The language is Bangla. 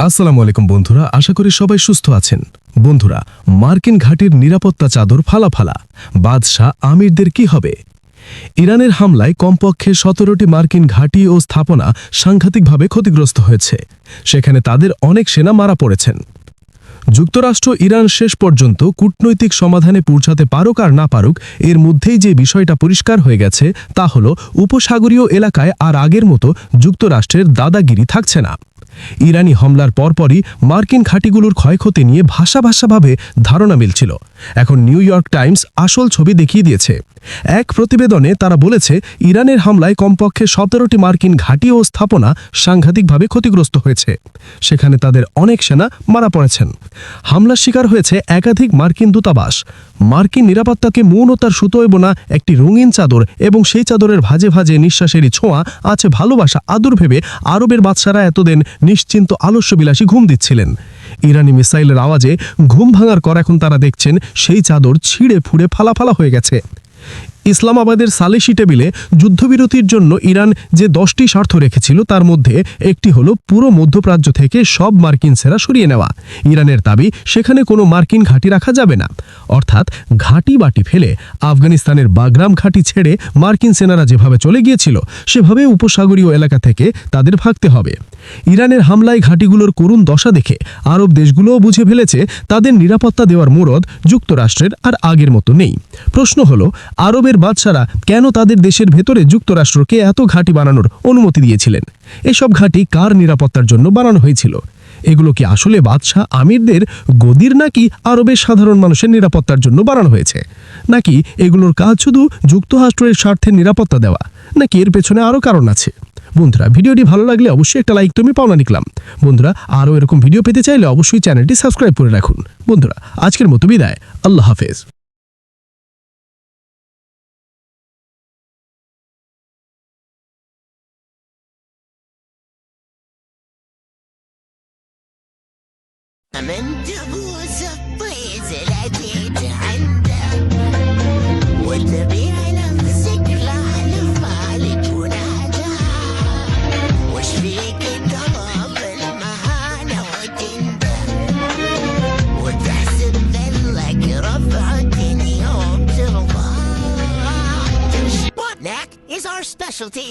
আসসালামু আলাইকুম বন্ধুরা, আশা করি সবাই সুস্থ আছেন। বন্ধুরা, মার্কিন ঘাঁটির নিরাপত্তা চাদর ফালা বাদশাহ আমিরদের কি হবে? ইরানের হামলায় কমপক্ষে ১৭টি মার্কিন ঘাঁটি ও স্থাপনা সাংঘাতিকভাবে ক্ষতিগ্রস্ত হয়েছে। সেখানে তাদের অনেক সেনা মারা পড়েছেন। যুক্তরাষ্ট্র ইরান শেষ পর্যন্ত কূটনৈতিক সমাধানে পৌঁছাতে পারুক আর না পারুক, এর মধ্যেই যে বিষয়টা পরিষ্কার হয়ে গেছে তা হল উপসাগরীয় এলাকায় আর আগের মতো যুক্তরাষ্ট্রের দাদাগিরি থাকছে না। ইরানি হামলার পরপরই মার্কিন ঘাঁটিগুলোর ক্ষয়ক্ষতি নিয়ে ভাষাভাবে ধারণা মিলছিল। এখন নিউ ইয়র্ক টাইমস আসল ছবি দেখিয়ে দিয়েছে। এক প্রতিবেদনে তারা বলেছে, ইরানের হামলায় কমপক্ষে ১৭টি মার্কিন ঘাঁটি ও স্থাপনা সাংঘাতিকভাবে ক্ষতিগ্রস্ত হয়েছে। সেখানে তাদের অনেক সেনা মারা পড়েছেন। হামলার শিকার হয়েছে একাধিক মার্কিন দূতাবাস। মার্কিন নিরাপত্তাকে মৌনতার সুতোয় বোনা একটি রঙিন চাদর, এবং সেই চাদরের ভাজে নিঃশ্বাসেরই ছোঁয়া আছে ভালোবাসা আদর ভেবে আরবের বাদশারা এতদিন নিশ্চিন্ত আলস্যবিলাসী ঘুম দিচ্ছিলেন। ইরানি মিসাইলের আওয়াজে ঘুম ভাঙার পর এখন তারা দেখছেন সেই চাদর ছিঁড়ে ফুঁড়ে ফালা হয়ে গেছে। ইসলামাবাদের সালিশি টেবিলে যুদ্ধবিরতির জন্য ইরান যে 10টি শর্ত রেখেছিল তার মধ্যে একটি হলো পুরো মধ্যপ্রাচ্য থেকে সব মার্কিন সেনা সরিয়ে নেওয়া। ইরানের দাবি, সেখানে কোনো মার্কিন ঘাঁটি রাখা যাবে না। অর্থাৎ ঘাঁটি বাটি ফেলে আফগানিস্তানের বাগরাম ঘাঁটি ছেড়ে মার্কিন সেনারা যেভাবে চলে গিয়েছিল সেভাবে উপসাগরীয় এলাকা থেকে তাদের ভাগতে হবে। ইরানের হামলায় ঘাঁটিগুলোর করুণ দশা দেখে আরব দেশগুলোও বুঝে ফেলেছে তাদের নিরাপত্তা দেওয়ার মুরদ যুক্তরাষ্ট্রের আর আগের মতো নেই। প্রশ্ন হলো, আরবের বাদশারা কেন তাদের দেশের ভেতরে যুক্তরাষ্ট্রকে এত ঘাঁটি বানানোর অনুমতি দিয়েছিলেন? এসব ঘাঁটি কার নিরাপত্তার জন্য বানানো হয়েছিল? এগুলো কি আসলে বাদশাহ আমিরদের গদির, নাকি আরবের সাধারণ মানুষের নিরাপত্তার জন্য বানানো হয়েছে? নাকি এগুলোর কাজ শুধু যুক্তরাষ্ট্রের স্বার্থের নিরাপত্তা দেওয়া, নাকি এর পেছনে আরও কারণ আছে? বন্ধুরা, ভিডিওটি ভালো লাগলে অবশ্যই একটা লাইক তুমি পাওনা নিলাম। বন্ধুরা, আরও এরকম ভিডিও পেতে চাইলে অবশ্যই চ্যানেলটি সাবস্ক্রাইব করে রাখুন। বন্ধুরা, আজকের মতো বিদায়। আল্লাহ হাফেজ। من دبوس الطيز لقيت عنده وتبيع نفسك لفالك ونادى وش فيك طلب المهانة وتندى وتحسب ذلك رفعة يوم ترضى. What neck is our specialty.